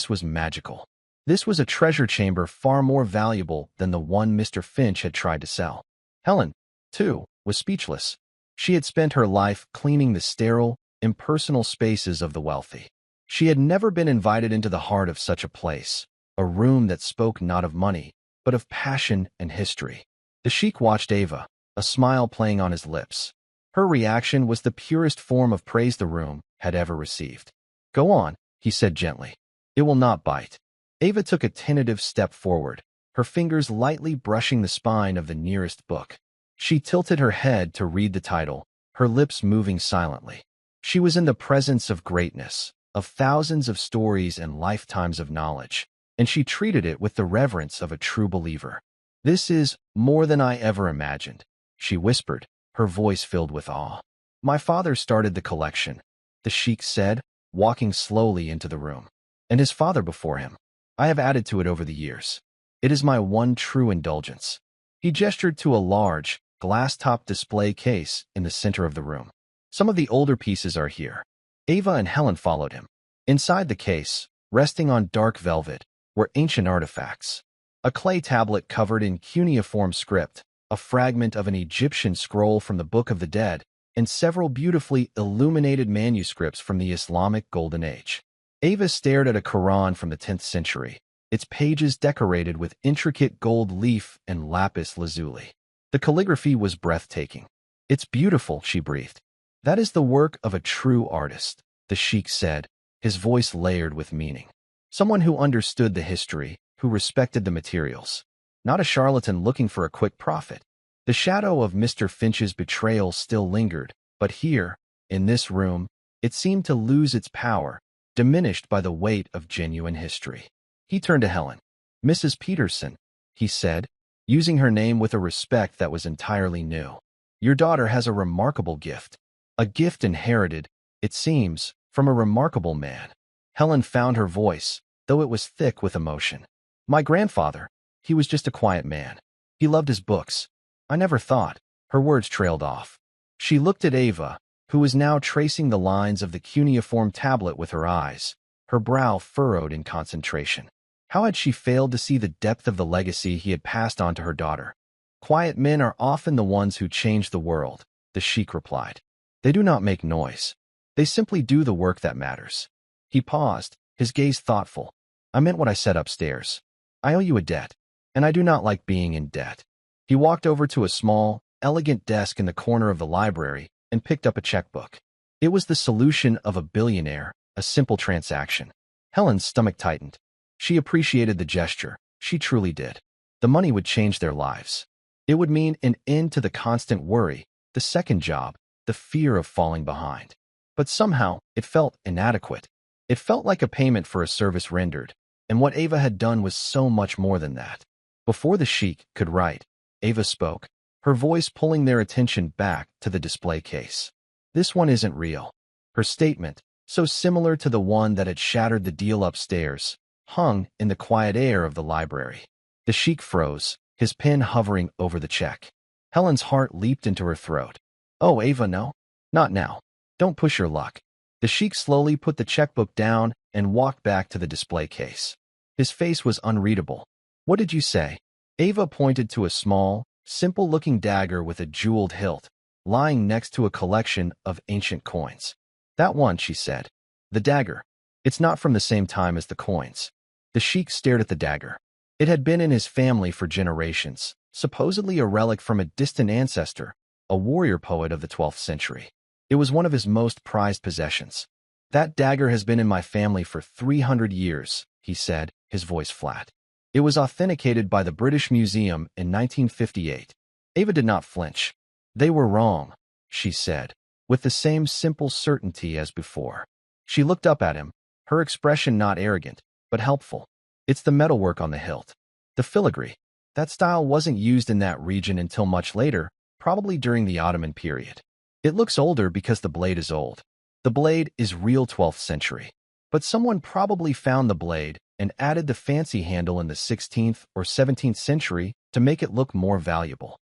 was magical. This was a treasure chamber far more valuable than the one Mr. Finch had tried to sell. Helen, too, was speechless. She had spent her life cleaning the sterile, impersonal spaces of the wealthy. She had never been invited into the heart of such a place, a room that spoke not of money, but of passion and history. The Sheikh watched Ava, a smile playing on his lips. Her reaction was the purest form of praise the room had ever received. "Go on," he said gently. "It will not bite." Ava took a tentative step forward, her fingers lightly brushing the spine of the nearest book. She tilted her head to read the title, her lips moving silently. She was in the presence of greatness, of thousands of stories and lifetimes of knowledge, and she treated it with the reverence of a true believer. "This is more than I ever imagined," she whispered, her voice filled with awe. "My father started the collection," the Sheikh said, walking slowly into the room. "And his father before him. I have added to it over the years. It is my one true indulgence." He gestured to a large, glass-topped display case in the center of the room. "Some of the older pieces are here." Ava and Helen followed him. Inside the case, resting on dark velvet, were ancient artifacts. A clay tablet covered in cuneiform script, a fragment of an Egyptian scroll from the Book of the Dead, and several beautifully illuminated manuscripts from the Islamic Golden Age. Ava stared at a Quran from the 10th century, its pages decorated with intricate gold leaf and lapis lazuli. The calligraphy was breathtaking. "It's beautiful," she breathed. "That is the work of a true artist," the Sheikh said, his voice layered with meaning. "Someone who understood the history, who respected the materials. Not a charlatan looking for a quick profit." The shadow of Mr. Finch's betrayal still lingered, but here, in this room, it seemed to lose its power, diminished by the weight of genuine history. He turned to Helen. "Mrs. Peterson," he said, using her name with a respect that was entirely new. "Your daughter has a remarkable gift. A gift inherited, it seems, from a remarkable man." Helen found her voice, though it was thick with emotion. "My grandfather, he was just a quiet man. He loved his books. I never thought." Her words trailed off. She looked at Ava, who was now tracing the lines of the cuneiform tablet with her eyes, her brow furrowed in concentration. How had she failed to see the depth of the legacy he had passed on to her daughter? "Quiet men are often the ones who change the world," the Sheikh replied. "They do not make noise. They simply do the work that matters." He paused, his gaze thoughtful. "I meant what I said upstairs. I owe you a debt, and I do not like being in debt." He walked over to a small, elegant desk in the corner of the library and picked up a checkbook. It was the solution of a billionaire, a simple transaction. Helen's stomach tightened. She appreciated the gesture. She truly did. The money would change their lives. It would mean an end to the constant worry, the second job, the fear of falling behind. But somehow, it felt inadequate. It felt like a payment for a service rendered, and what Ava had done was so much more than that. Before the Sheikh could write, Ava spoke, her voice pulling their attention back to the display case. "This one isn't real." Her statement, so similar to the one that had shattered the deal upstairs, hung in the quiet air of the library. The Sheikh froze, his pen hovering over the check. Helen's heart leaped into her throat. "Oh, Ava, no. Not now. Don't push your luck." The Sheikh slowly put the checkbook down and walked back to the display case. His face was unreadable. "What did you say?" Ava pointed to a small, simple-looking dagger with a jeweled hilt, lying next to a collection of ancient coins. "That one," she said. "The dagger. It's not from the same time as the coins." The Sheikh stared at the dagger. It had been in his family for generations, supposedly a relic from a distant ancestor, a warrior poet of the 12th century. It was one of his most prized possessions. "That dagger has been in my family for 300 years, he said, his voice flat. "It was authenticated by the British Museum in 1958. Ava did not flinch. "They were wrong," she said, with the same simple certainty as before. She looked up at him, her expression not arrogant, but helpful. "It's the metalwork on the hilt. The filigree. That style wasn't used in that region until much later, probably during the Ottoman period. It looks older because the blade is old. The blade is real 12th century. But someone probably found the blade and added the fancy handle in the 16th or 17th century to make it look more valuable."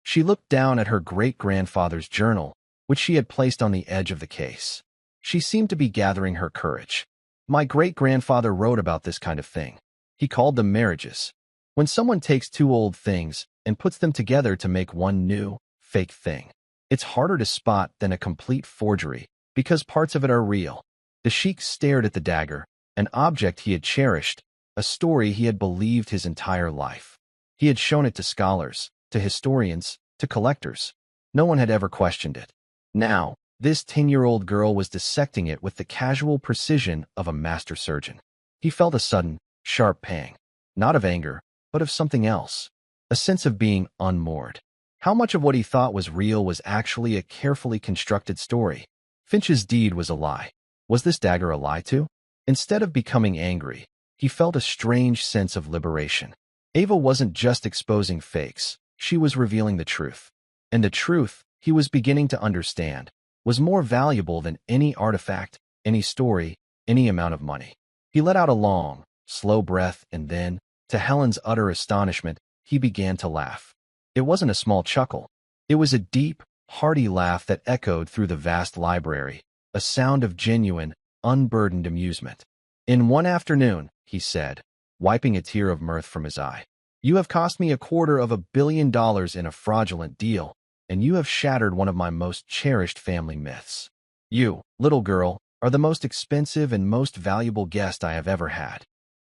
She looked down at her great-grandfather's journal, which she had placed on the edge of the case. She seemed to be gathering her courage. "My great-grandfather wrote about this kind of thing. He called them marriages. When someone takes two old things and puts them together to make one new, fake thing. It's harder to spot than a complete forgery, because parts of it are real." The Sheikh stared at the dagger, an object he had cherished, a story he had believed his entire life. He had shown it to scholars, to historians, to collectors. No one had ever questioned it. Now, this 10-year-old girl was dissecting it with the casual precision of a master surgeon. He felt a sudden, sharp pang, not of anger, but of something else, a sense of being unmoored. How much of what he thought was real was actually a carefully constructed story? Finch's deed was a lie. Was this dagger a lie too? Instead of becoming angry, he felt a strange sense of liberation. Ava wasn't just exposing fakes, she was revealing the truth. And the truth, he was beginning to understand, was more valuable than any artifact, any story, any amount of money. He let out a long, slow breath and then, to Helen's utter astonishment, he began to laugh. It wasn't a small chuckle. It was a deep, hearty laugh that echoed through the vast library, a sound of genuine, unburdened amusement. "In one afternoon," he said, wiping a tear of mirth from his eye, "you have cost me $250 million in a fraudulent deal, and you have shattered one of my most cherished family myths. You, little girl, are the most expensive and most valuable guest I have ever had."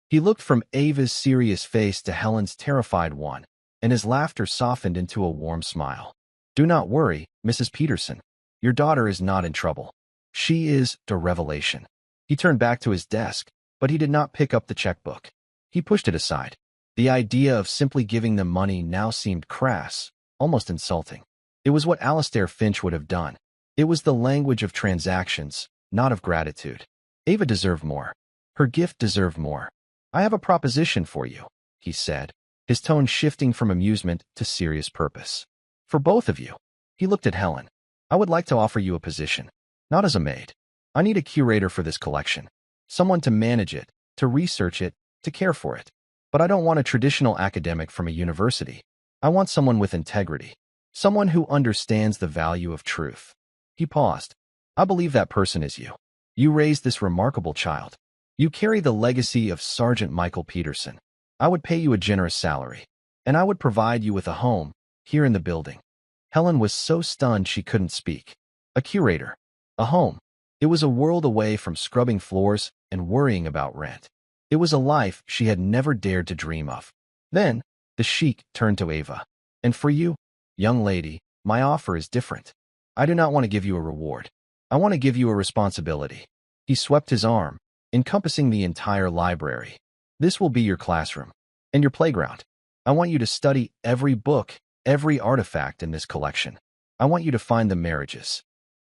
He looked from Ava's serious face to Helen's terrified one, and his laughter softened into a warm smile. "Do not worry, Mrs. Peterson. Your daughter is not in trouble. She is a revelation." He turned back to his desk, but he did not pick up the checkbook. He pushed it aside. The idea of simply giving them money now seemed crass, almost insulting. It was what Alistair Finch would have done. It was the language of transactions, not of gratitude. Ava deserved more. Her gift deserved more. "I have a proposition for you," he said, his tone shifting from amusement to serious purpose. "For both of you." He looked at Helen. "I would like to offer you a position. Not as a maid. I need a curator for this collection. Someone to manage it, to research it, to care for it. But I don't want a traditional academic from a university. I want someone with integrity. Someone who understands the value of truth." He paused. "I believe that person is you. You raised this remarkable child. You carry the legacy of Sergeant Michael Peterson. I would pay you a generous salary, and I would provide you with a home, here in the building." Helen was so stunned she couldn't speak. A curator. A home. It was a world away from scrubbing floors and worrying about rent. It was a life she had never dared to dream of. Then, the Sheikh turned to Ava. "And for you, young lady, my offer is different. I do not want to give you a reward. I want to give you a responsibility." He swept his arm, encompassing the entire library. "This will be your classroom and your playground. I want you to study every book, every artifact in this collection. I want you to find the marriages.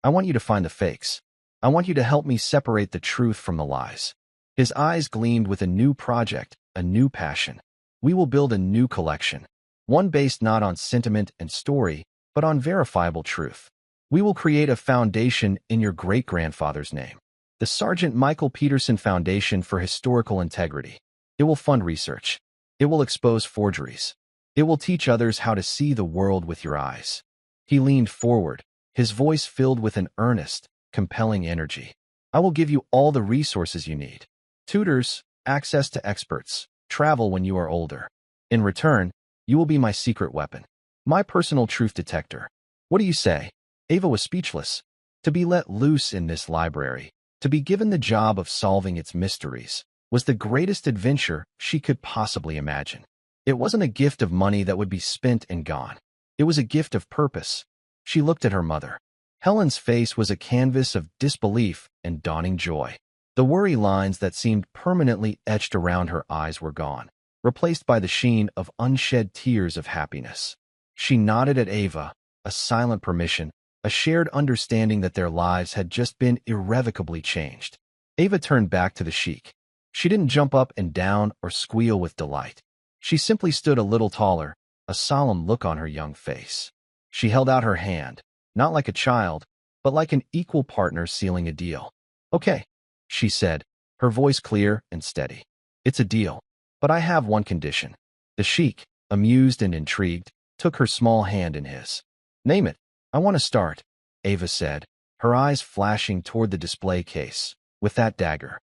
I want you to find the fakes. I want you to help me separate the truth from the lies." His eyes gleamed with a new project, a new passion. "We will build a new collection, one based not on sentiment and story, but on verifiable truth. We will create a foundation in your great-grandfather's name, the Sergeant Michael Peterson Foundation for Historical Integrity. It will fund research. It will expose forgeries. It will teach others how to see the world with your eyes." He leaned forward, his voice filled with an earnest, compelling energy. "I will give you all the resources you need. Tutors, access to experts, travel when you are older. In return, you will be my secret weapon, my personal truth detector. What do you say?" Ava was speechless. To be let loose in this library, to be given the job of solving its mysteries, was the greatest adventure she could possibly imagine. It wasn't a gift of money that would be spent and gone. It was a gift of purpose. She looked at her mother. Helen's face was a canvas of disbelief and dawning joy. The worry lines that seemed permanently etched around her eyes were gone, replaced by the sheen of unshed tears of happiness. She nodded at Ava, a silent permission, a shared understanding that their lives had just been irrevocably changed. Ava turned back to the Sheikh. She didn't jump up and down or squeal with delight. She simply stood a little taller, a solemn look on her young face. She held out her hand, not like a child, but like an equal partner sealing a deal. "Okay," she said, her voice clear and steady. "It's a deal, but I have one condition." The Sheikh, amused and intrigued, took her small hand in his. "Name it. I want to start," Ava said, her eyes flashing toward the display case. "With that dagger."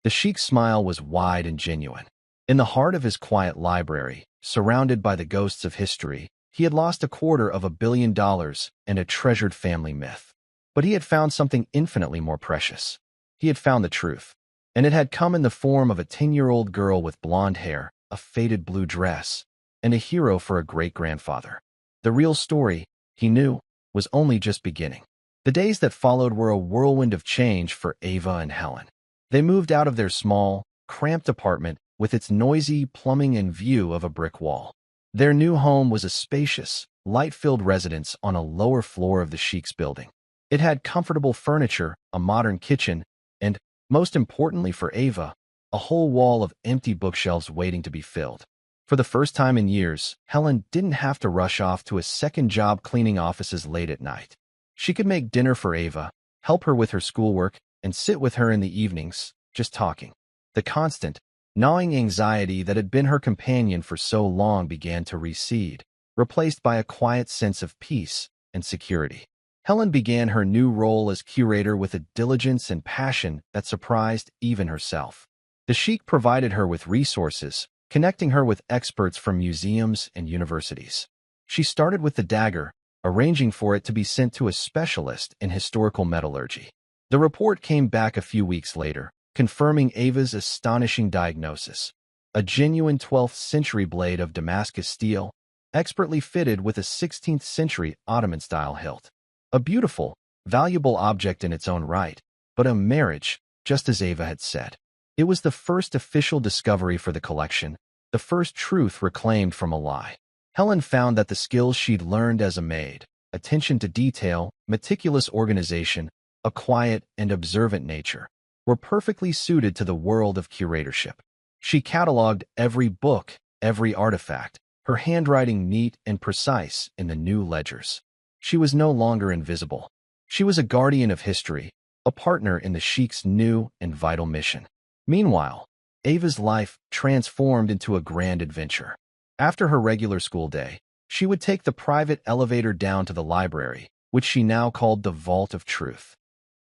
The Sheikh's smile was wide and genuine. In the heart of his quiet library, surrounded by the ghosts of history, he had lost $250 million and a treasured family myth. But he had found something infinitely more precious. He had found the truth, and it had come in the form of a 10-year-old girl with blonde hair, a faded blue dress, and a hero for a great-grandfather. The real story, he knew, was only just beginning. The days that followed were a whirlwind of change for Ava and Helen. They moved out of their small, cramped apartment with its noisy plumbing and view of a brick wall. Their new home was a spacious, light-filled residence on a lower floor of the Sheikh's building. It had comfortable furniture, a modern kitchen, and, most importantly for Ava, a whole wall of empty bookshelves waiting to be filled. For the first time in years, Helen didn't have to rush off to a second job cleaning offices late at night. She could make dinner for Ava, help her with her schoolwork, and sit with her in the evenings, just talking. The constant, gnawing anxiety that had been her companion for so long began to recede, replaced by a quiet sense of peace and security. Helen began her new role as curator with a diligence and passion that surprised even herself. The Sheikh provided her with resources, connecting her with experts from museums and universities. She started with the dagger, arranging for it to be sent to a specialist in historical metallurgy. The report came back a few weeks later, confirming Ava's astonishing diagnosis: a genuine 12th century blade of Damascus steel, expertly fitted with a 16th century Ottoman-style hilt. A beautiful, valuable object in its own right, but a marriage, just as Ava had said. It was the first official discovery for the collection, the first truth reclaimed from a lie. Helen found that the skills she'd learned as a maid, attention to detail, meticulous organization, a quiet and observant nature, were perfectly suited to the world of curatorship. She cataloged every book, every artifact, her handwriting neat and precise in the new ledgers. She was no longer invisible. She was a guardian of history, a partner in the Sheikh's new and vital mission. Meanwhile, Ava's life transformed into a grand adventure. After her regular school day, she would take the private elevator down to the library, which she now called the Vault of Truth.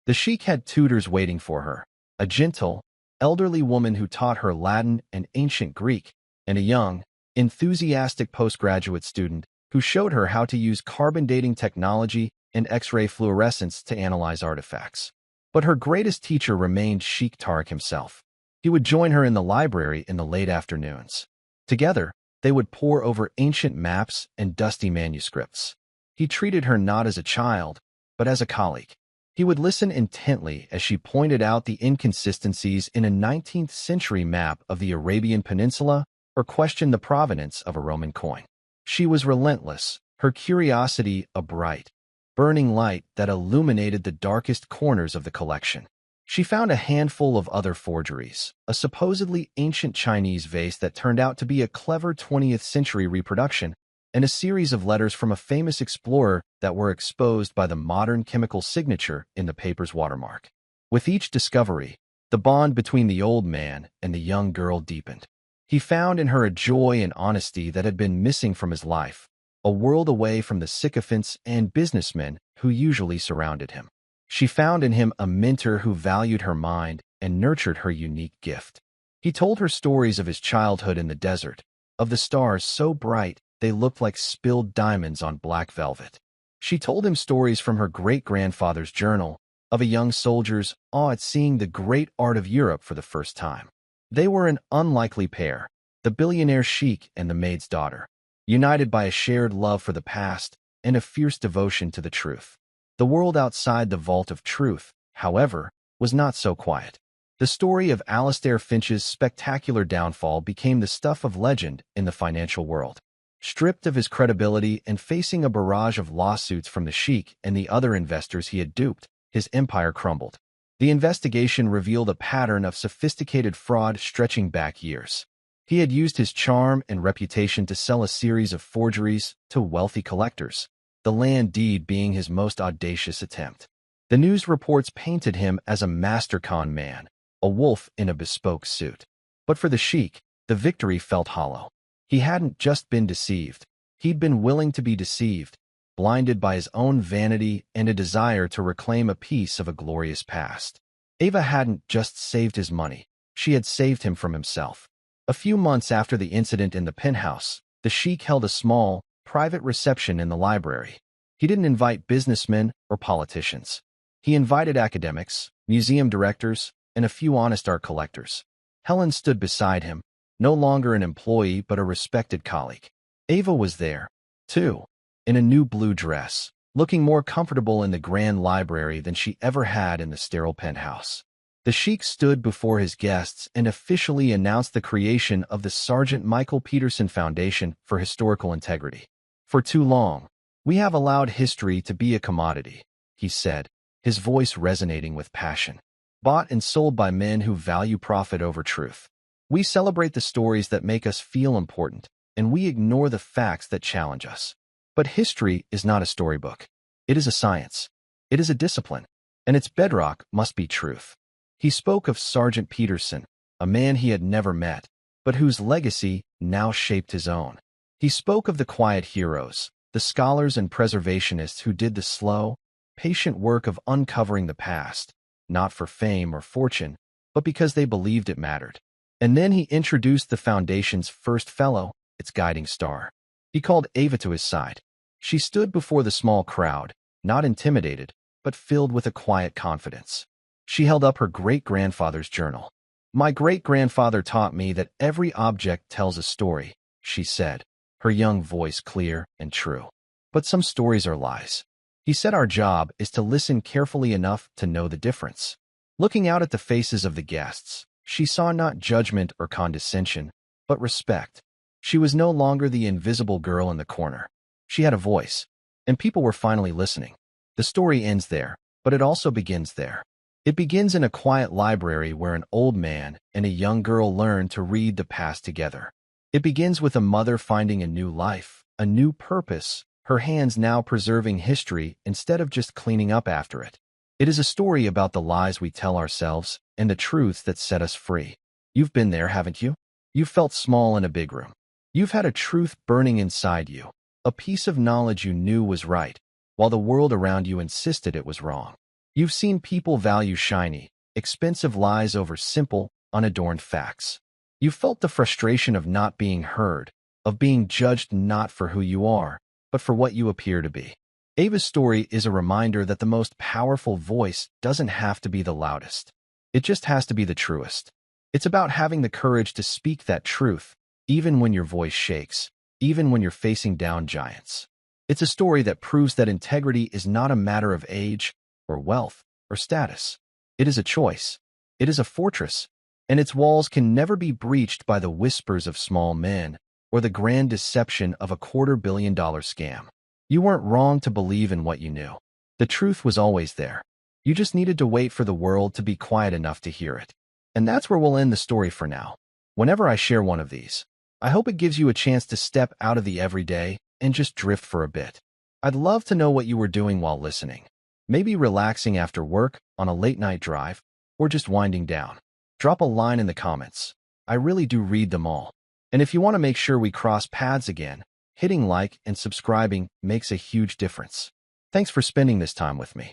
The Sheikh had tutors waiting for her, a gentle, elderly woman who taught her Latin and ancient Greek, and a young, enthusiastic postgraduate student who showed her how to use carbon dating technology and X-ray fluorescence to analyze artifacts. But her greatest teacher remained Sheikh Tariq himself. He would join her in the library in the late afternoons. Together, they would pore over ancient maps and dusty manuscripts. He treated her not as a child, but as a colleague. He would listen intently as she pointed out the inconsistencies in a 19th century map of the Arabian Peninsula or questioned the provenance of a Roman coin. She was relentless, her curiosity a bright, burning light that illuminated the darkest corners of the collection. She found a handful of other forgeries, a supposedly ancient Chinese vase that turned out to be a clever 20th century reproduction, and a series of letters from a famous explorer that were exposed by the modern chemical signature in the paper's watermark. With each discovery, the bond between the old man and the young girl deepened. He found in her a joy and honesty that had been missing from his life, a world away from the sycophants and businessmen who usually surrounded him. She found in him a mentor who valued her mind and nurtured her unique gift. He told her stories of his childhood in the desert, of the stars so bright they looked like spilled diamonds on black velvet. She told him stories from her great-grandfather's journal, of a young soldier's awe at seeing the great art of Europe for the first time. They were an unlikely pair, the billionaire Sheikh and the maid's daughter, united by a shared love for the past and a fierce devotion to the truth. The world outside the vault of truth, however, was not so quiet. The story of Alastair Finch's spectacular downfall became the stuff of legend in the financial world. Stripped of his credibility and facing a barrage of lawsuits from the Sheikh and the other investors he had duped, his empire crumbled. The investigation revealed a pattern of sophisticated fraud stretching back years. He had used his charm and reputation to sell a series of forgeries to wealthy collectors, the land deed being his most audacious attempt. The news reports painted him as a master con man, a wolf in a bespoke suit. But for the Sheikh, the victory felt hollow. He hadn't just been deceived. He'd been willing to be deceived, blinded by his own vanity and a desire to reclaim a piece of a glorious past. Ava hadn't just saved his money. She had saved him from himself. A few months after the incident in the penthouse, the Sheikh held a small, private reception in the library. He didn't invite businessmen or politicians. He invited academics, museum directors, and a few honest art collectors. Helen stood beside him, no longer an employee but a respected colleague. Ava was there, too, in a new blue dress, looking more comfortable in the grand library than she ever had in the sterile penthouse. The Sheikh stood before his guests and officially announced the creation of the Sergeant Michael Peterson Foundation for Historical Integrity. For too long, we have allowed history to be a commodity, he said, his voice resonating with passion. Bought and sold by men who value profit over truth. We celebrate the stories that make us feel important, and we ignore the facts that challenge us. But history is not a storybook. It is a science. It is a discipline, and its bedrock must be truth. He spoke of Sergeant Peterson, a man he had never met, but whose legacy now shaped his own. He spoke of the quiet heroes, the scholars and preservationists who did the slow, patient work of uncovering the past, not for fame or fortune, but because they believed it mattered. And then he introduced the Foundation's first fellow, its guiding star. He called Ava to his side. She stood before the small crowd, not intimidated, but filled with a quiet confidence. She held up her great-grandfather's journal. "My great-grandfather taught me that every object tells a story," she said, her young voice clear and true. "But some stories are lies." He said our job is to listen carefully enough to know the difference. Looking out at the faces of the guests, she saw not judgment or condescension, but respect. She was no longer the invisible girl in the corner. She had a voice, and people were finally listening. The story ends there, but it also begins there. It begins in a quiet library where an old man and a young girl learn to read the past together. It begins with a mother finding a new life, a new purpose, her hands now preserving history instead of just cleaning up after it. It is a story about the lies we tell ourselves and the truths that set us free. You've been there, haven't you? You've felt small in a big room. You've had a truth burning inside you, a piece of knowledge you knew was right, while the world around you insisted it was wrong. You've seen people value shiny, expensive lies over simple, unadorned facts. You've felt the frustration of not being heard, of being judged not for who you are, but for what you appear to be. Ava's story is a reminder that the most powerful voice doesn't have to be the loudest. It just has to be the truest. It's about having the courage to speak that truth, even when your voice shakes, even when you're facing down giants. It's a story that proves that integrity is not a matter of age, or wealth, or status. It is a choice. It is a fortress, and its walls can never be breached by the whispers of small men or the grand deception of a $250 million scam. You weren't wrong to believe in what you knew. The truth was always there. You just needed to wait for the world to be quiet enough to hear it. And that's where we'll end the story for now. Whenever I share one of these, I hope it gives you a chance to step out of the everyday and just drift for a bit. I'd love to know what you were doing while listening. Maybe relaxing after work, on a late-night drive, or just winding down. Drop a line in the comments. I really do read them all. And if you want to make sure we cross paths again, hitting like and subscribing makes a huge difference. Thanks for spending this time with me.